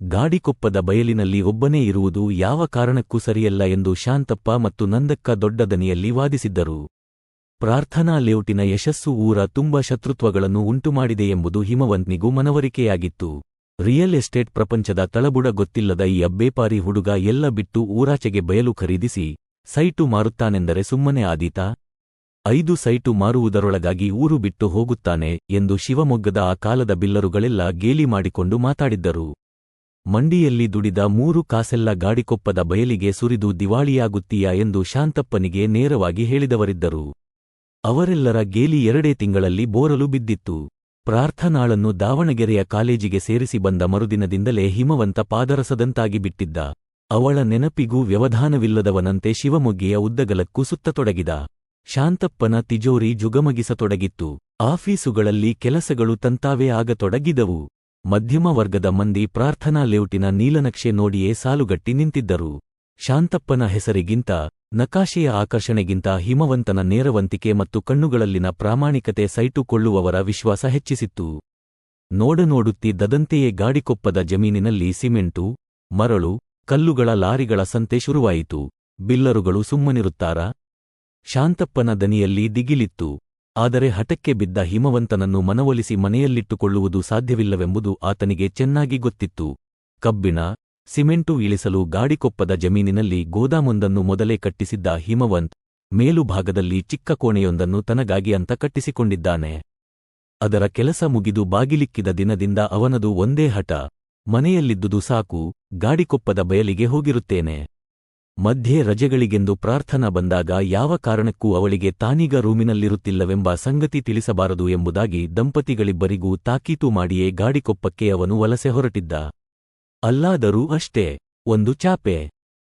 ಗಾಡಿಕೊಪ್ಪದ ಬಯಲಿನಲ್ಲಿ ಒಬ್ಬನೇ ಇರುವುದು ಯಾವ ಕಾರಣಕ್ಕೂ ಸರಿಯಲ್ಲ ಎಂದು ಶಾಂತಪ್ಪ ಮತ್ತು ನಂದಕ್ಕ ದೊಡ್ಡ ದನಿಯಲ್ಲಿ ವಾದಿಸಿದ್ದರು. ಪ್ರಾರ್ಥನಾ ಲೇಔಟಿನ ಯಶಸ್ಸು ಊರ ತುಂಬ ಶತ್ರುತ್ವಗಳನ್ನು ಉಂಟುಮಾಡಿದೆಯೆಂಬುದು ಹಿಮವಂತ್ನಿಗೂ ಮನವರಿಕೆಯಾಗಿತ್ತು. ರಿಯಲ್ ಎಸ್ಟೇಟ್ ಪ್ರಪಂಚದ ತಳಬುಡ ಗೊತ್ತಿಲ್ಲದ ಈ ಅಬ್ಬೇಪಾರಿ ಹುಡುಗ ಎಲ್ಲ ಬಿಟ್ಟು ಊರಾಚೆಗೆ ಬಯಲು ಖರೀದಿಸಿ ಸೈಟು ಮಾರುತ್ತಾನೆಂದರೆ ಸುಮ್ಮನೆ ಆದೀತಾ? 5 ಸೈಟು ಮಾರುವುದರೊಳಗಾಗಿ ಊರು ಬಿಟ್ಟು ಹೋಗುತ್ತಾನೆ ಎಂದು ಶಿವಮೊಗ್ಗದ ಆ ಕಾಲದ ಬಿಲ್ಲರುಗಳೆಲ್ಲ ಗೇಲಿ ಮಾಡಿಕೊಂಡು ಮಾತಾಡಿದ್ದರು. ಮಂಡಿಯಲ್ಲಿ ದುಡಿದ 3 ಕಾಸೆಲ್ಲ ಗಾಡಿಕೊಪ್ಪದ ಬಯಲಿಗೆ ಸುರಿದು ದಿವಾಳಿಯಾಗುತ್ತೀಯಾ ಎಂದು ಶಾಂತಪ್ಪನಿಗೆ ನೇರವಾಗಿ ಹೇಳಿದವರಿದ್ದರು. ಅವರೆಲ್ಲರ ಗೇಲಿ 2 ತಿಂಗಳಲ್ಲಿ ಬೋರಲು ಬಿದ್ದಿತ್ತು. ಪ್ರಾರ್ಥನಾಳನ್ನು ದಾವಣಗೆರೆಯ ಕಾಲೇಜಿಗೆ ಸೇರಿಸಿ ಬಂದ ಮರುದಿನದಿಂದಲೇ ಹಿಮವಂತ ಪಾದರಸದಂತಾಗಿ ಬಿಟ್ಟಿದ್ದ. ಅವಳ ನೆನಪಿಗೂ ವ್ಯವಧಾನವಿಲ್ಲದವನಂತೆ ಶಿವಮೊಗ್ಗೆಯ ಉದ್ದಗಲಕ್ಕೂ ಸುತ್ತತೊಡಗಿದ. ಶಾಂತಪ್ಪನ ತಿಜೋರಿ ಜುಗಮಗಿಸತೊಡಗಿತ್ತು. ಆಫೀಸುಗಳಲ್ಲಿ ಕೆಲಸಗಳು ತಂತಾವೇ ಆಗತೊಡಗಿದವು. ಮಧ್ಯಮ ವರ್ಗದ ಮಂದಿ ಪ್ರಾರ್ಥನಾ ಲೇಔಟಿನ ನೀಲನಕ್ಷೆ ನೋಡಿಯೇ ಸಾಲುಗಟ್ಟಿ ನಿಂತಿದ್ದರು. ಶಾಂತಪ್ಪನ ಹೆಸರಿಗಿಂತ, ನಕಾಶೆಯ ಆಕರ್ಷಣೆಗಿಂತ ಹಿಮವಂತನ ನೇರವಂತಿಕೆ ಮತ್ತು ಕಣ್ಣುಗಳಲ್ಲಿನ ಪ್ರಾಮಾಣಿಕತೆ ಸೈಟು ಕೊಳ್ಳುವವರ ವಿಶ್ವಾಸ ಹೆಚ್ಚಿಸಿತ್ತು. ನೋಡುತ್ತಿದ್ದಂತೆಯೇ ಗಾಡಿಕೊಪ್ಪದ ಜಮೀನಿನಲ್ಲಿ ಸಿಮೆಂಟು, ಮರಳು, ಕಲ್ಲುಗಳ ಲಾರಿಗಳ ಸಂತೆ ಶುರುವಾಯಿತು. ಬಿಲ್ಲರುಗಳು ಸುಮ್ಮನಿರುತ್ತಾರಾ? ಶಾಂತಪ್ಪನ ದನಿಯಲ್ಲಿ ದಿಗಿಲಿತ್ತು. ಆದರೆ ಹಠಕ್ಕೆ ಬಿದ್ದ ಹಿಮವಂತನನ್ನು ಮನವೊಲಿಸಿ ಮನೆಯಲ್ಲಿಟ್ಟುಕೊಳ್ಳುವುದು ಸಾಧ್ಯವಿಲ್ಲವೆಂಬುದು ಆತನಿಗೆ ಚೆನ್ನಾಗಿ ಗೊತ್ತಿತ್ತು. ಕಬ್ಬಿಣ, ಸಿಮೆಂಟು ಇಳಿಸಲು ಗಾಡಿಕೊಪ್ಪದ ಜಮೀನಿನಲ್ಲಿ ಗೋದಾಮೊಂದನ್ನು ಮೊದಲೇ ಕಟ್ಟಿಸಿದ್ದ ಹಿಮವಂತ್ ಮೇಲುಭಾಗದಲ್ಲಿ ಚಿಕ್ಕ ಕೋಣೆಯೊಂದನ್ನು ತನಗಾಗಿ ಅಂತ ಕಟ್ಟಿಸಿಕೊಂಡಿದ್ದಾನೆ. ಅದರ ಕೆಲಸ ಮುಗಿದು ಬಾಗಿಲಿಕ್ಕಿದ ದಿನದಿಂದ ಅವನದು ಒಂದೇ ಹಠ, ಮನೆಯಲ್ಲಿದ್ದುದು ಸಾಕು, ಗಾಡಿಕೊಪ್ಪದ ಬಯಲಿಗೆ ಹೋಗಿರುತ್ತೇನೆ. ಮಧ್ಯೆ ರಜೆಗಳಿಗೆಂದು ಪ್ರಾರ್ಥನಾ ಬಂದಾಗ ಯಾವ ಕಾರಣಕ್ಕೂ ಅವಳಿಗೆ ತಾನೀಗ ರೂಮಿನಲ್ಲಿರುತ್ತಿಲ್ಲವೆಂಬ ಸಂಗತಿ ತಿಳಿಸಬಾರದು ಎಂಬುದಾಗಿ ದಂಪತಿಗಳಿಬ್ಬರಿಗೂ ತಾಕೀತು ಮಾಡಿಯೇ ಗಾಡಿಕೊಪ್ಪಕ್ಕೆ ಅವನು ವಲಸೆ ಹೊರಟಿದ್ದ. ಅಲ್ಲಾದರೂ ಅಷ್ಟೇ, 1 ಚಾಪೆ,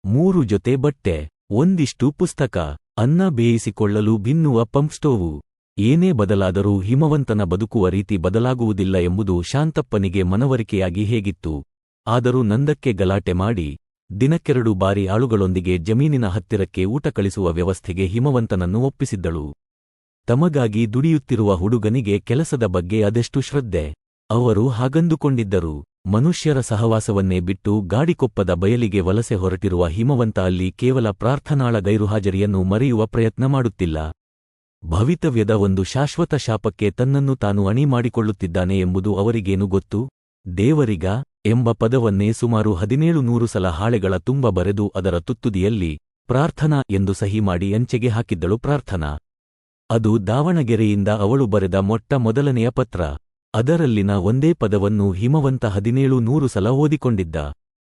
3 ಜೊತೆ ಬಟ್ಟೆ, ಒಂದಿಷ್ಟು ಪುಸ್ತಕ, ಅನ್ನ ಬೇಯಿಸಿಕೊಳ್ಳಲು ಭಿನ್ನುವ ಪಂಪ್ ಸ್ಟೋವು. ಏನೇ ಬದಲಾದರೂ ಹಿಮವಂತನ ಬದುಕುವ ರೀತಿ ಬದಲಾಗುವುದಿಲ್ಲ ಎಂಬುದು ಶಾಂತಪ್ಪನಿಗೆ ಮನವರಿಕೆಯಾಗಿ ಹೇಗಿತ್ತು. ಆದರೂ ನಂದಕ್ಕೆ ಗಲಾಟೆ ಮಾಡಿ ದಿನಕ್ಕೆರಡು ಬಾರಿ ಆಳುಗಳೊಂದಿಗೆ ಜಮೀನಿನ ಹತ್ತಿರಕ್ಕೆ ಊಟ ಕಳಿಸುವ ವ್ಯವಸ್ಥೆಗೆ ಹಿಮವಂತನನ್ನು ಒಪ್ಪಿಸಿದ್ದಳು. ತಮಗಾಗಿ ದುಡಿಯುತ್ತಿರುವ ಹುಡುಗನಿಗೆ ಕೆಲಸದ ಬಗ್ಗೆ ಅದೆಷ್ಟು ಶ್ರದ್ಧೆ! ಅವರು ಹಾಗಂದುಕೊಂಡಿದ್ದರು. ಮನುಷ್ಯರ ಸಹವಾಸವನ್ನೇ ಬಿಟ್ಟು ಗಾಡಿಕೊಪ್ಪದ ಬಯಲಿಗೆ ವಲಸೆ ಹೊರಟಿರುವ ಹಿಮವಂತ ಅಲ್ಲಿ ಕೇವಲ ಪ್ರಾರ್ಥನಾಳ ಗೈರುಹಾಜರಿಯನ್ನು ಮರೆಯುವ ಪ್ರಯತ್ನ ಮಾಡುತ್ತಿಲ್ಲ. ಭವಿತವ್ಯದ ಒಂದು ಶಾಶ್ವತ ಶಾಪಕ್ಕೆ ತನ್ನನ್ನು ತಾನು ಅಣಿ ಮಾಡಿಕೊಳ್ಳುತ್ತಿದ್ದಾನೆ ಎಂಬುದು ಅವರಿಗೇನು ಗೊತ್ತು? ದೇವರಿಗ ಎಂಬ ಪದವನ್ನೇ ಸುಮಾರು 1700 ಸಲ ಹಾಳೆಗಳ ತುಂಬ ಬರೆದು ಅದರ ತುತ್ತುದಿಯಲ್ಲಿ ಪ್ರಾರ್ಥನಾ ಎಂದು ಸಹಿ ಮಾಡಿ ಅಂಚೆಗೆ ಹಾಕಿದ್ದಳು ಪ್ರಾರ್ಥನಾ. ಅದು ದಾವಣಗೆರೆಯಿಂದ ಅವಳು ಬರೆದ ಮೊದಲನೆಯ ಪತ್ರ. ಅದರಲ್ಲಿನ ಒಂದೇ ಪದವನ್ನು ಹಿಮವಂತ 1700 ಸಲ ಓದಿಕೊಂಡಿದ್ದ.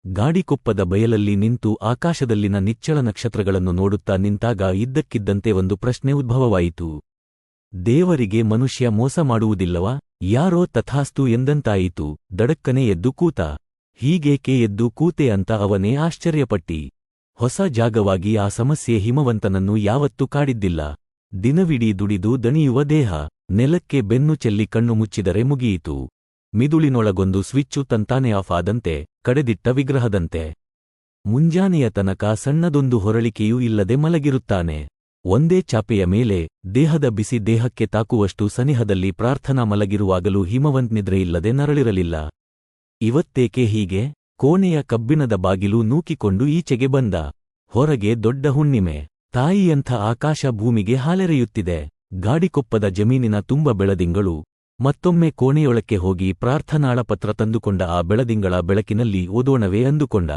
ಗಾಡಿಕೊಪ್ಪದ ಬಯಲಲ್ಲಿ ನಿಂತು ಆಕಾಶದಲ್ಲಿನ ನಿಚ್ಚಳ ನಕ್ಷತ್ರಗಳನ್ನು ನೋಡುತ್ತಾ ನಿಂತಾಗ ಇದ್ದಕ್ಕಿದ್ದಂತೆ ಒಂದು ಪ್ರಶ್ನೆ ಉದ್ಭವವಾಯಿತು. ದೇವರಿಗೆ ಮನುಷ್ಯ ಮೋಸ ಮಾಡುವುದಿಲ್ಲವಾ? ಯಾರೋ ತಥಾಸ್ತು ಎಂದಂತಾಯಿತು. ದಡಕ್ಕನೆ ಎದ್ದು ಕೂತ. ಹೀಗೇಕೆ ಎದ್ದು ಕೂತೆ ಅಂತ ಅವನೇ ಆಶ್ಚರ್ಯಪಟ್ಟಿ. ಹೊಸ ಜಾಗವಾಗಿ ಆ ಸಮಸ್ಯೆ ಹಿಮವಂತನನ್ನು ಯಾವತ್ತೂ ಕಾಡಿದ್ದಿಲ್ಲ. ದಿನವಿಡೀ ದುಡಿದು ದಣಿಯುವ ದೇಹ, ನೆಲಕ್ಕೆ ಬೆನ್ನು ಚೆಲ್ಲಿ ಕಣ್ಣು ಮುಚ್ಚಿದರೆ ಮುಗಿಯಿತು. ಮಿದುಳಿನೊಳಗೊಂದು ಸ್ವಿಚ್ಚು ತಂತಾನೆ ಆಫ್ ಆದಂತೆ, ಕಡೆದಿಟ್ಟ ವಿಗ್ರಹದಂತೆ. ಮುಂಜಾನೆಯ ತನಕ ಸಣ್ಣದೊಂದು ಹೊರಳಿಕೆಯೂ ಇಲ್ಲದೆ ಮಲಗಿರುತ್ತಾನೆ. ಒಂದೇ ಚಾಪೆಯ ಮೇಲೆ ದೇಹದ ಬಿಸಿ ದೇಹಕ್ಕೆ ತಾಕುವಷ್ಟು ಸನಿಹದಲ್ಲಿ ಪ್ರಾರ್ಥನಾ ಮಲಗಿರುವಾಗಲೂ ಹಿಮವಂತ್ ನಿದ್ರೆಯಿಲ್ಲದೆ ನರಳಿರಲಿಲ್ಲ. ಇವತ್ತೇಕೆ ಹೀಗೆ? ಕೋಣೆಯ ಕಬ್ಬಿಣದ ಬಾಗಿಲು ನೂಕಿಕೊಂಡು ಈಚೆಗೆ ಬಂದ. ಹೊರಗೆ ದೊಡ್ಡ ಹುಣ್ಣಿಮೆ. ತಾಯಿಯಂಥ ಆಕಾಶ ಭೂಮಿಗೆ ಹಾಲೆರೆಯುತ್ತಿದೆ. ಗಾಡಿಕೊಪ್ಪದ ಜಮೀನಿನ ತುಂಬ ಬೆಳದಿಂಗಳು. ಮತ್ತೊಮ್ಮೆ ಕೋಣೆಯೊಳಕ್ಕೆ ಹೋಗಿ ಪ್ರಾರ್ಥನಾಳ ಪತ್ರ ತಂದುಕೊಂಡ. ಆ ಬೆಳದಿಂಗಳ ಬೆಳಕಿನಲ್ಲಿ ಓದೋಣವೇ ಅಂದುಕೊಂಡ.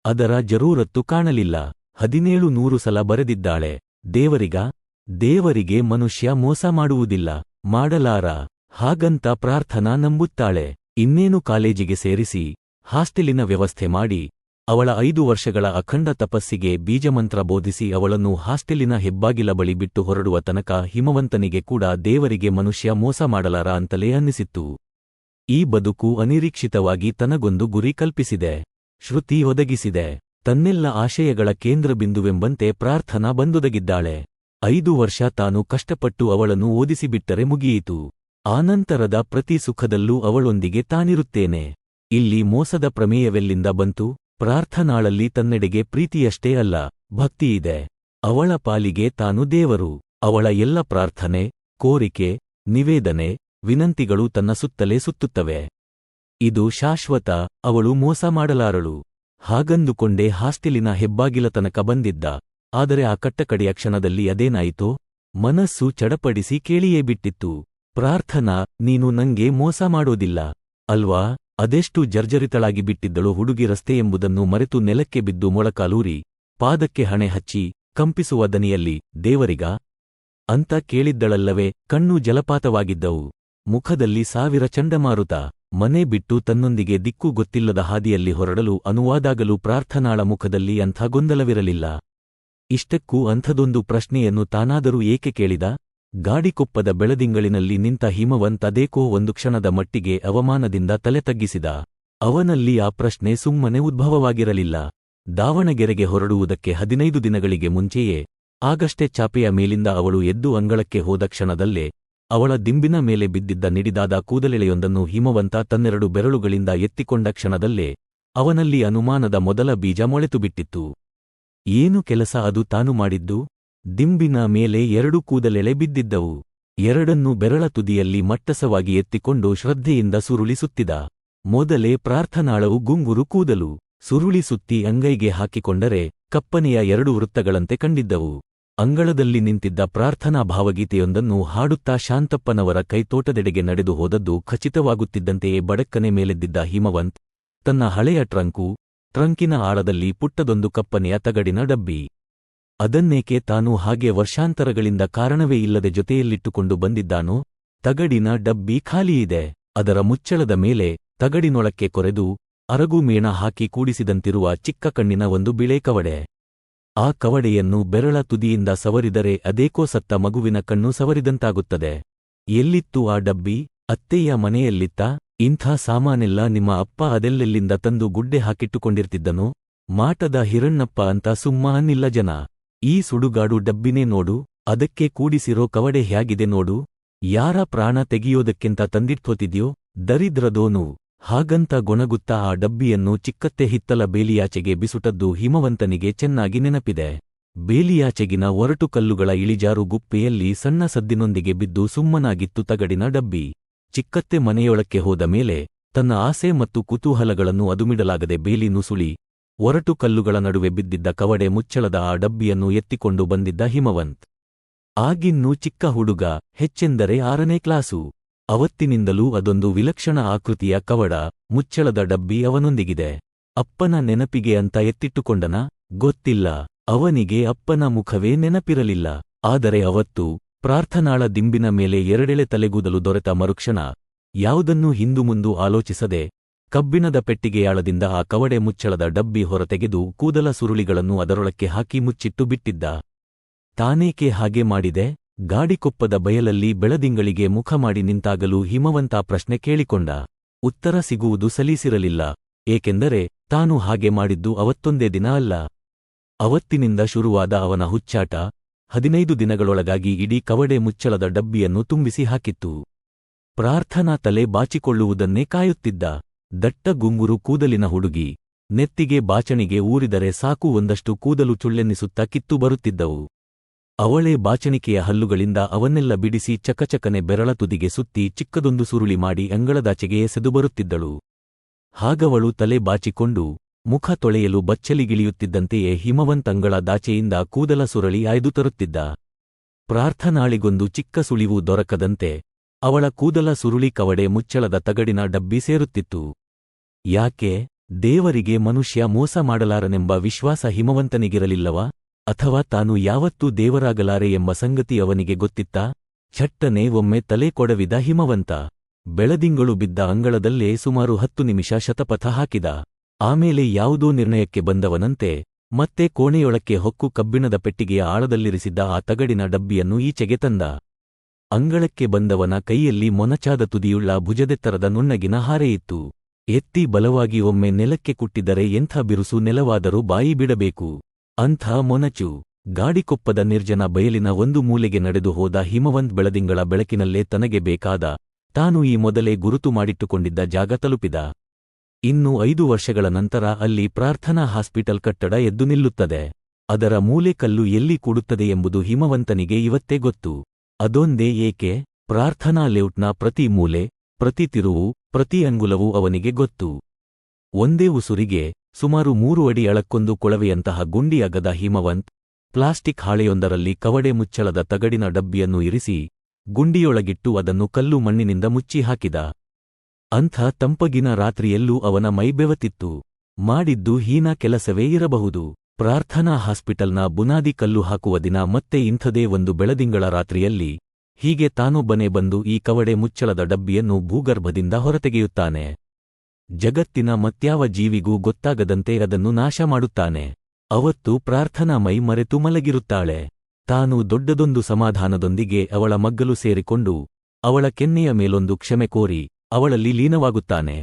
ಅದರ ಜರೂರತ್ತು ಕಾಣಲಿಲ್ಲ. 1700 ಸಲ ಬರೆದಿದ್ದಾಳೆ. ದೇವರಿಗೆ ಮನುಷ್ಯ ಮೋಸ ಮಾಡುವುದಿಲ್ಲ, ಮಾಡಲಾರ. ಹಾಗಂತ ಪ್ರಾರ್ಥನಾ ನಂಬುತ್ತಾಳೆ. ಇನ್ನೇನು ಕಾಲೇಜಿಗೆ ಸೇರಿಸಿ ಹಾಸ್ಟೆಲಿನ ವ್ಯವಸ್ಥೆ ಮಾಡಿ ಅವಳ 5 ವರ್ಷಗಳ ಅಖಂಡ ತಪಸ್ಸಿಗೆ ಬೀಜಮಂತ್ರ ಬೋಧಿಸಿ ಅವಳನ್ನು ಹಾಸ್ಟೆಲಿನ ಹೆಬ್ಬಾಗಿಲ ಬಳಿ ಬಿಟ್ಟು ಹೊರಡುವ ತನಕ ಹಿಮವಂತನಿಗೆ ಕೂಡ ದೇವರಿಗೆ ಮನುಷ್ಯ ಮೋಸ ಮಾಡಲಾರ ಅಂತಲೇ ಅನ್ನಿಸಿತ್ತು. ಈ ಬದುಕು ಅನಿರೀಕ್ಷಿತವಾಗಿ ತನಗೊಂದು ಗುರಿ ಕಲ್ಪಿಸಿದೆ, ಶ್ರುತಿ ಒದಗಿಸಿದೆ. ತನ್ನೆಲ್ಲ ಆಶಯಗಳ ಕೇಂದ್ರಬಿಂದುವೆಂಬಂತೆ ಪ್ರಾರ್ಥನಾ ಬಂದೊದಗಿದ್ದಾಳೆ. 5 ವರ್ಷ ತಾನು ಕಷ್ಟಪಟ್ಟು ಅವಳನ್ನು ಓದಿಸಿಬಿಟ್ಟರೆ ಮುಗಿಯಿತು. ಆನಂತರದ ಪ್ರತಿ ಸುಖದಲ್ಲೂ ಅವಳೊಂದಿಗೆ ತಾನಿರುತ್ತೇನೆ. ಇಲ್ಲಿ ಮೋಸದ ಪ್ರಮೇಯವೆಲ್ಲಿಂದ ಬಂತು? ಪ್ರಾರ್ಥನಾಳಲ್ಲಿ ತನ್ನೆಡೆಗೆ ಪ್ರೀತಿಯಷ್ಟೇ ಅಲ್ಲ, ಭಕ್ತಿಯಿದೆ. ಅವಳ ಪಾಲಿಗೆ ತಾನು ದೇವರು. ಅವಳ ಎಲ್ಲ ಪ್ರಾರ್ಥನೆ, ಕೋರಿಕೆ, ನಿವೇದನೆ, ವಿನಂತಿಗಳು ತನ್ನ ಸುತ್ತಲೇ ಸುತ್ತುತ್ತವೆ. ಇದು ಶಾಶ್ವತ, ಅವಳು ಮೋಸ ಮಾಡಲಾರಳು. ಹಾಗಂದುಕೊಂಡೇ ಹಾಸ್ಟೆಲಿನ ಹೆಬ್ಬಾಗಿಲ ತನಕ ಬಂದಿದ್ದ. ಆದರೆ ಆ ಕಟ್ಟಕಡೆಯ ಕ್ಷಣದಲ್ಲಿ ಅದೇನಾಯಿತೋ ಮನಸ್ಸು ಚಡಪಡಿಸಿ ಕೇಳಿಯೇ ಬಿಟ್ಟಿತ್ತು. ಪ್ರಾರ್ಥನಾ, ನೀನು ನಂಗೆ ಮೋಸ ಮಾಡೋದಿಲ್ಲ ಅಲ್ವಾ? ಅದೆಷ್ಟು ಜರ್ಜರಿತಳಾಗಿ ಬಿಟ್ಟಿದ್ದಳು ಹುಡುಗಿ. ರಸ್ತೆ ಎಂಬುದನ್ನು ಮರೆತು ನೆಲಕ್ಕೆ ಬಿದ್ದು ಮೊಳಕಾಲೂರಿ ಪಾದಕ್ಕೆ ಹಣೆ ಹಚ್ಚಿ ಕಂಪಿಸುವ ದನಿಯಲ್ಲಿ ದೇವರಿಗ ಅಂತ ಕೇಳಿದ್ದಳಲ್ಲವೇ. ಕಣ್ಣು ಜಲಪಾತವಾಗಿದ್ದವು, ಮುಖದಲ್ಲಿ ಸಾವಿರ ಚಂಡಮಾರುತ. ಮನೆ ಬಿಟ್ಟು ತನ್ನೊಂದಿಗೆ ದಿಕ್ಕು ಗೊತ್ತಿಲ್ಲದ ಹಾದಿಯಲ್ಲಿ ಹೊರಡಲು ಅನುವಾದಾಗಲೂ ಪ್ರಾರ್ಥನಾಳ ಮುಖದಲ್ಲಿ ಅಂಥ ಗೊಂದಲವಿರಲಿಲ್ಲ. ಇಷ್ಟಕ್ಕೂ ಅಂಥದೊಂದು ಪ್ರಶ್ನೆಯನ್ನು ತಾನಾದರೂ ಏಕೆ ಕೇಳಿದ? ಗಾಡಿಕೊಪ್ಪದ ಬೆಳದಿಂಗಳಿನಲ್ಲಿ ನಿಂತ ಹಿಮವಂತ್ ಅದೇಕೋ ಒಂದು ಕ್ಷಣದ ಮಟ್ಟಿಗೆ ಅವಮಾನದಿಂದ ತಲೆ ತಗ್ಗಿಸಿದ. ಅವನಲ್ಲಿ ಆ ಪ್ರಶ್ನೆ ಸುಮ್ಮನೆ ಉದ್ಭವವಾಗಿರಲಿಲ್ಲ. ದಾವಣಗೆರೆಗೆ ಹೊರಡುವುದಕ್ಕೆ 15 ದಿನಗಳಿಗೆ ಮುಂಚೆಯೇ ಆಗಷ್ಟೇ ಚಾಪೆಯ ಮೇಲಿಂದ ಅವಳು ಎದ್ದು ಅಂಗಳಕ್ಕೆ ಹೋದ ಕ್ಷಣದಲ್ಲೇ ಅವಳ ದಿಂಬಿನ ಮೇಲೆ ಬಿದ್ದಿದ್ದ ನಿಡಿದಾದ ಕೂದಲೆಳೆಯೊಂದನ್ನು ಹಿಮವಂತ ತನ್ನೆರಡು ಬೆರಳುಗಳಿಂದ ಎತ್ತಿಕೊಂಡ ಕ್ಷಣದಲ್ಲೇ ಅವನಲ್ಲಿ ಅನುಮಾನದ ಮೊದಲ ಬೀಜ ಮೊಳೆತುಬಿಟ್ಟಿತ್ತು. ಏನು ಕೆಲಸ ಅದು ತಾನು ಮಾಡಿದ್ದು? ದಿಂಬಿನ ಮೇಲೆ 2 ಕೂದಲೆಳೆ ಬಿದ್ದಿದ್ದವು. ಎರಡನ್ನೂ ಬೆರಳ ತುದಿಯಲ್ಲಿ ಮಟ್ಟಸವಾಗಿ ಎತ್ತಿಕೊಂಡು ಶ್ರದ್ಧೆಯಿಂದ ಸುರುಳಿಸುತ್ತಿದ. ಮೊದಲೇ ಪ್ರಾರ್ಥನಾಳವು ಗುಂಗುರು ಕೂದಲು. ಸುರುಳಿಸುತ್ತಿ ಅಂಗೈಗೆ ಹಾಕಿಕೊಂಡರೆ ಕಪ್ಪನೆಯ 2 ವೃತ್ತಗಳಂತೆ ಕಂಡಿದ್ದವು. ಅಂಗಳದಲ್ಲಿ ನಿಂತಿದ್ದ ಪ್ರಾರ್ಥನಾ ಭಾವಗೀತೆಯೊಂದನ್ನು ಹಾಡುತ್ತಾ ಶಾಂತಪ್ಪನವರ ಕೈತೋಟದೆಡೆಗೆ ನಡೆದು ಹೋದದ್ದು ಖಚಿತವಾಗುತ್ತಿದ್ದಂತೆಯೇ ಬಡಕ್ಕನೆ ಮೇಲೆದ್ದಿದ್ದ ಹಿಮವಂತ್ ತನ್ನ ಹಳೆಯ ಟ್ರಂಕಿನ ಆಳದಲ್ಲಿ ಪುಟ್ಟದೊಂದು ಕಪ್ಪನೆಯ ತಗಡಿನ ಡಬ್ಬಿ. ಅದನ್ನೇಕೆ ತಾನು ಹಾಗೆ ವರ್ಷಾಂತರಗಳಿಂದ ಕಾರಣವೇ ಇಲ್ಲದೆ ಜೊತೆಯಲ್ಲಿಟ್ಟುಕೊಂಡು ಬಂದಿದ್ದಾನೋ? ತಗಡಿನ ಡಬ್ಬಿ ಖಾಲಿಯಿದೆ. ಅದರ ಮುಚ್ಚಳದ ಮೇಲೆ ತಗಡಿನೊಳಕ್ಕೆ ಕೊರೆದು ಅರಗು ಮೇಣ ಹಾಕಿ ಕೂಡಿಸಿದಂತಿರುವ ಚಿಕ್ಕ ಕಣ್ಣಿನ ಒಂದು ಬಿಳೆ ಕವಡೆ. ಆ ಕವಡೆಯನ್ನು ಬೆರಳ ತುದಿಯಿಂದ ಸವರಿದರೆ ಅದೇಕೋ ಸತ್ತ ಮಗುವಿನ ಕಣ್ಣು ಸವರಿದಂತಾಗುತ್ತದೆ. ಎಲ್ಲಿತ್ತು ಆ ಡಬ್ಬಿ? ಅತ್ತೆಯ ಮನೆಯಲ್ಲಿತ್ತ? ಇಂಥ ಸಾಮಾನೆಲ್ಲ ನಿಮ್ಮ ಅಪ್ಪ ಅದೆಲ್ಲೆಲ್ಲಿಂದ ತಂದು ಗುಡ್ಡೆ ಹಾಕಿಟ್ಟುಕೊಂಡಿರ್ತಿದ್ದನೋ? ಮಾಟದ ಹಿರಣ್ಣಪ್ಪ ಅಂತ ಸುಮ್ಮ ಅನ್ನಿಲ್ಲ ಜನ. ಈ ಸುಡುಗಾಡು ಡಬ್ಬಿನೇ ನೋಡು, ಅದಕ್ಕೆ ಕೂಡಿಸಿರೋ ಕವಡೆ ಹ್ಯಾಗಿದೆ ನೋಡು. ಯಾರ ಪ್ರಾಣ ತೆಗೆಯೋದಕ್ಕೆಂತ ತಂದಿಟ್ಕೋತಿದ್ಯೋ ದರಿದ್ರದೋನು. ಹಾಗಂತ ಗೊಣಗುತ್ತಾ ಆ ಡಬ್ಬಿಯನ್ನು ಚಿಕ್ಕತ್ತೆ ಹಿತ್ತಲ ಬೇಲಿಯಾಚೆಗೆ ಬಿಸುಟದ್ದು ಹಿಮವಂತನಿಗೆ ಚೆನ್ನಾಗಿ ನೆನಪಿದೆ. ಬೇಲಿಯಾಚೆಗಿನ ಒರಟು ಕಲ್ಲುಗಳ ಇಳಿಜಾರು ಗುಪ್ಪೆಯಲ್ಲಿ ಸಣ್ಣ ಸದ್ದಿನೊಂದಿಗೆ ಬಿದ್ದು ಸುಮ್ಮನಾಗಿತ್ತು ತಗಡಿನ ಡಬ್ಬಿ. ಚಿಕ್ಕತ್ತೆ ಮನೆಯೊಳಕ್ಕೆ ಹೋದ ಮೇಲೆ ತನ್ನ ಆಸೆ ಮತ್ತು ಕುತೂಹಲಗಳನ್ನು ಅದುಮಿಡಲಾಗದೆ ಬೇಲಿ ನುಸುಳಿ ಒರಟು ಕಲ್ಲುಗಳ ನಡುವೆ ಬಿದ್ದಿದ್ದ ಕವಡೆ ಮುಚ್ಚಳದ ಆ ಡಬ್ಬಿಯನ್ನು ಎತ್ತಿಕೊಂಡು ಬಂದಿದ್ದ ಹಿಮವಂತ್. ಆಗಿನ್ನೂ ಚಿಕ್ಕ ಹುಡುಗ, ಹೆಚ್ಚೆಂದರೆ 6ನೇ ಕ್ಲಾಸು. ಅವತ್ತಿನಿಂದಲೂ ಅದೊಂದು ವಿಲಕ್ಷಣ ಆಕೃತಿಯ ಕವಡ, ಮುಚ್ಚಳದ ಡಬ್ಬಿ ಅವನೊಂದಿಗಿದೆ. ಅಪ್ಪನ ನೆನಪಿಗೆ ಅಂತ ಎತ್ತಿಟ್ಟುಕೊಂಡನ? ಗೊತ್ತಿಲ್ಲ. ಅವನಿಗೆ ಅಪ್ಪನ ಮುಖವೇ ನೆನಪಿರಲಿಲ್ಲ. ಆದರೆ ಅವತ್ತು ಪ್ರಾರ್ಥನಾಳ ದಿಂಬಿನ ಮೇಲೆ 2 ತಲೆಗೂದಲು ದೊರೆತ ಮರುಕ್ಷಣ ಯಾವುದನ್ನೂ ಹಿಂದುಮುಂದು ಆಲೋಚಿಸದೆ ಕಬ್ಬಿಣದ ಪೆಟ್ಟಿಗೆಯಾಳದಿಂದ ಆ ಕವಡೆ ಮುಚ್ಚಳದ ಡಬ್ಬಿ ಹೊರತೆಗೆದು ಕೂದಲ ಸುರುಳಿಗಳನ್ನು ಅದರೊಳಕ್ಕೆ ಹಾಕಿ ಮುಚ್ಚಿಟ್ಟು ಬಿಟ್ಟಿದ್ದ. ತಾನೇಕೆ ಹಾಗೆ ಮಾಡಿದೆ? ಗಾಡಿಕೊಪ್ಪದ ಬಯಲಲ್ಲಿ ಬೆಳದಿಂಗಳಿಗೆ ಮುಖ ಮಾಡಿ ನಿಂತಾಗಲೂ ಹಿಮವಂತ ಪ್ರಶ್ನೆ ಕೇಳಿಕೊಂಡ. ಉತ್ತರ ಸಿಗುವುದು ಸಲೀಸಿರಲಿಲ್ಲ. ಏಕೆಂದರೆ ತಾನು ಹಾಗೆ ಮಾಡಿದ್ದು ಅವತ್ತೊಂದೇ ದಿನ ಅಲ್ಲ. ಅವತ್ತಿನಿಂದ ಶುರುವಾದ ಅವನ ಹುಚ್ಚಾಟ 15 ದಿನಗಳೊಳಗಾಗಿ ಇಡೀ ಕವಡೆ ಮುಚ್ಚಳದ ಡಬ್ಬಿಯನ್ನು ತುಂಬಿಸಿ ಹಾಕಿತ್ತು. ಪ್ರಾರ್ಥನಾ ತಲೆ ಬಾಚಿಕೊಳ್ಳುವುದನ್ನೇ ಕಾಯುತ್ತಿದ್ದ. ದಟ್ಟ ಗುಂಗುರು ಕೂದಲಿನ ಹುಡುಗಿ. ನೆತ್ತಿಗೆ ಬಾಚಣಿಗೆ ಊರಿದರೆ ಸಾಕು ಒಂದಷ್ಟು ಕೂದಲು ಚುಳ್ಳೆನ್ನಿಸುತ್ತಾ ಕಿತ್ತು ಬರುತ್ತಿದ್ದವು. ಅವಳೇ ಬಾಚಣಿಕೆಯ ಹಲ್ಲುಗಳಿಂದ ಅವನ್ನೆಲ್ಲ ಬಿಡಿಸಿ ಚಕಚಕನೆ ಬೆರಳ ತುದಿಗೆ ಸುತ್ತಿ ಚಿಕ್ಕದೊಂದು ಸುರುಳಿ ಮಾಡಿ ಅಂಗಳದಾಚೆಗೆ ಎಸೆದು ಬರುತ್ತಿದ್ದಳು. ಹಾಗವಳು ತಲೆ ಬಾಚಿಕೊಂಡು ಮುಖ ತೊಳೆಯಲು ಬಚ್ಚಲಿಗಿಳಿಯುತ್ತಿದ್ದಂತೆಯೇ ಹಿಮವಂತ್ ಅಂಗಳ ದಾಚೆಯಿಂದ ಕೂದಲ ಸುರಳಿ ಆಯ್ದು ತರುತ್ತಿದ್ದ. ಪ್ರಾರ್ಥನಾಳಿಗೊಂದು ಚಿಕ್ಕ ಸುಳಿವು ದೊರಕದಂತೆ ಅವಳ ಕೂದಲ ಸುರುಳಿ ಕವಡೆ ಮುಚ್ಚಳದ ತಗಡಿನ ಡಬ್ಬಿ ಸೇರುತ್ತಿತ್ತು. ಯಾಕೆ? ದೇವರಿಗೆ ಮನುಷ್ಯ ಮೋಸ ಮಾಡಲಾರನೆಂಬ ವಿಶ್ವಾಸ ಹಿಮವಂತನಿಗಿರಲಿಲ್ಲವಾ? ಅಥವಾ ತಾನು ಯಾವತ್ತೂ ದೇವರಾಗಲಾರೆ ಎಂಬ ಸಂಗತಿ ಅವನಿಗೆ ಗೊತ್ತಿತ್ತಾ? ಛಟ್ಟನೆ ಒಮ್ಮೆ ತಲೆ ಕೊಡವಿದ ಹಿಮವಂತ ಬೆಳದಿಂಗಳು ಬಿದ್ದ ಅಂಗಳದಲ್ಲೇ ಸುಮಾರು 10 ನಿಮಿಷ ಶತಪಥ ಹಾಕಿದ. ಆಮೇಲೆ ಯಾವುದೋ ನಿರ್ಣಯಕ್ಕೆ ಬಂದವನಂತೆ ಮತ್ತೆ ಕೋಣೆಯೊಳಕ್ಕೆ ಹೊಕ್ಕು ಕಬ್ಬಿಣದ ಪೆಟ್ಟಿಗೆಯ ಆಳದಲ್ಲಿರಿಸಿದ್ದ ಆ ತಗಡಿನ ಡಬ್ಬಿಯನ್ನು ಈಚೆಗೆ ತಂದ. ಅಂಗಳಕ್ಕೆ ಬಂದವನ ಕೈಯಲ್ಲಿ ಮೊನಚಾದ ತುದಿಯುಳ್ಳ ಭುಜದೆತ್ತರದ ನುಣ್ಣಗಿನ ಹಾರೆಯಿತ್ತು. ಎತ್ತಿ ಬಲವಾಗಿ ಒಮ್ಮೆ ನೆಲಕ್ಕೆ ಕುಟ್ಟಿದರೆ ಎಂಥ ಬಿರುಸು ನೆಲವಾದರೂ ಬಾಯಿ ಬಿಡಬೇಕು. ಅಂಥ ಮೊನಚು. ಗಾಡಿಕೊಪ್ಪದ ನಿರ್ಜನ ಬಯಲಿನ ಒಂದು ಮೂಲೆಗೆ ನಡೆದು ಹೋದ ಹಿಮವಂತ್ ಬೆಳದಿಂಗಳ ಬೆಳಕಿನಲ್ಲೇ ತನಗೆ ಬೇಕಾದ, ತಾನು ಈ ಮೊದಲೇ ಗುರುತು ಮಾಡಿಟ್ಟುಕೊಂಡಿದ್ದ ಜಾಗ ತಲುಪಿದ. ಇನ್ನು 5 ವರ್ಷಗಳ ನಂತರ ಅಲ್ಲಿ ಪ್ರಾರ್ಥನಾ ಹಾಸ್ಪಿಟಲ್ ಕಟ್ಟಡ ಎದ್ದು ನಿಲ್ಲುತ್ತದೆ. ಅದರ ಮೂಲೆಕಲ್ಲು ಎಲ್ಲಿ ಕೂಡುತ್ತದೆ ಎಂಬುದು ಹಿಮವಂತನಿಗೆ ಇವತ್ತೇ ಗೊತ್ತು. ಅದೊಂದೇ ಏಕೆ? ಪ್ರಾರ್ಥನಾ ಲೇಔಟ್ನ ಪ್ರತಿ ಮೂಲೆ, ಪ್ರತಿ ತಿರುವು ಪ್ರತಿ ಅಂಗುಲವೂ ಅವನಿಗೆ ಗೊತ್ತು. ಒಂದೇ ಉಸುರಿಗೆ ಸುಮಾರು 3 ಅಡಿ ಅಳಕ್ಕೊಂದು ಕೊಳವೆಯಂತಹ ಗುಂಡಿ ಅಗದ ಹಿಮವಂತ್ ಪ್ಲಾಸ್ಟಿಕ್ ಹಾಳೆಯೊಂದರಲ್ಲಿ ಕವಡೆ ಮುಚ್ಚಳದ ತಗಡಿನ ಡಬ್ಬಿಯನ್ನು ಇರಿಸಿ ಗುಂಡಿಯೊಳಗಿಟ್ಟು ಅದನ್ನು ಕಲ್ಲು ಮಣ್ಣಿನಿಂದ ಮುಚ್ಚಿ ಹಾಕಿದ. ಅಂಥ ತಂಪಗಿನ ರಾತ್ರಿಯಲ್ಲೂ ಅವನ ಮೈಬೆವತಿತ್ತು. ಮಾಡಿದ್ದು ಹೀನ ಕೆಲಸವೇ ಇರಬಹುದು. ಪ್ರಾರ್ಥನಾ ಹಾಸ್ಪಿಟಲ್ನ ಬುನಾದಿ ಕಲ್ಲು ಹಾಕುವ ದಿನ ಮತ್ತೆ ಇಂಥದೇ ಒಂದು ಬೆಳದಿಂಗಳ ರಾತ್ರಿಯಲ್ಲಿ ಹೀಗೆ ತಾನೊಬ್ಬನೇ ಬಂದು ಈ ಕವಡೆ ಮುಚ್ಚಳದ ಡಬ್ಬಿಯನ್ನು ಭೂಗರ್ಭದಿಂದ ಹೊರತೆಗೆಯುತ್ತಾನೆ. ಜಗತ್ತಿನ ಮತ್ಯಾವ ಜೀವಿಗೂ ಗೊತ್ತಾಗದಂತೆ ಅದನ್ನು ನಾಶ ಮಾಡುತ್ತಾನೆ. ಅವತ್ತು ಪ್ರಾರ್ಥನಾ ಮೈ ಮರೆತು ಮಲಗಿರುತ್ತಾಳೆ. ತಾನು ದೊಡ್ಡದೊಂದು ಸಮಾಧಾನದೊಂದಿಗೆ ಅವಳ ಮಗ್ಗಲು ಸೇರಿಕೊಂಡು ಅವಳ ಕೆನ್ನೆಯ ಮೇಲೊಂದು ಕ್ಷಮೆ ಕೋರಿ ಅವಳಲ್ಲಿ ಲೀನವಾಗುತ್ತಾನೆ.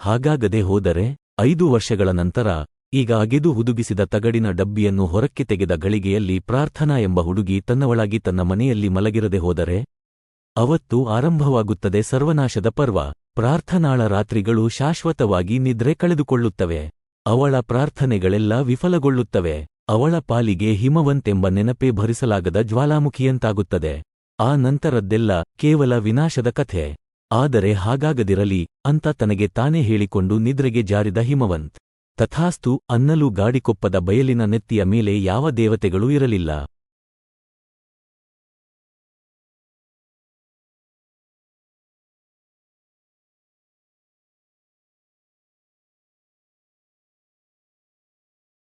ಹಾಗಾಗದೆ ಹೋದರೆ 5 ವರ್ಷಗಳ ನಂತರ ಈಗ ಅಗೆದು ಹುದುಗಿಸಿದ ತಗಡಿನ ಡಬ್ಬಿಯನ್ನು ಹೊರಕ್ಕೆ ತೆಗೆದ ಗಳಿಗೆಯಲ್ಲಿ ಪ್ರಾರ್ಥನಾ ಎಂಬ ಹುಡುಗಿ ತನ್ನವಳಾಗಿ ತನ್ನ ಮನೆಯಲ್ಲಿ ಮಲಗಿರದೆ ಹೋದರೆ ಅವತ್ತು ಆರಂಭವಾಗುತ್ತದೆ ಸರ್ವನಾಶದ ಪರ್ವ. ಪ್ರಾರ್ಥನಾಳ ರಾತ್ರಿಗಳು ಶಾಶ್ವತವಾಗಿ ನಿದ್ರೆ ಕಳೆದುಕೊಳ್ಳುತ್ತವೆ. ಅವಳ ಪ್ರಾರ್ಥನೆಗಳೆಲ್ಲ ವಿಫಲಗೊಳ್ಳುತ್ತವೆ. ಅವಳ ಪಾಲಿಗೆ ಹಿಮವಂತೆಂಬ ನೆನಪೇ ಭರಿಸಲಾಗದ ಜ್ವಾಲಾಮುಖಿಯಂತಾಗುತ್ತದೆ. ಆ ನಂತರದ್ದೆಲ್ಲ ಕೇವಲ ವಿನಾಶದ ಕಥೆ. ಆದರೆ ಹಾಗಾಗದಿರಲಿ ಅಂತ ತನಗೆ ತಾನೇ ಹೇಳಿಕೊಂಡು ನಿದ್ರೆಗೆ ಜಾರಿದ ಹಿಮವಂತ್. ತಥಾಸ್ತು ಅನ್ನಲು ಗಾಡಿಕೊಪ್ಪದ ಬಯಲಿನ ನೆತ್ತಿಯ ಮೇಲೆ ಯಾವ ದೇವತೆಗಳೂ ಇರಲಿಲ್ಲ.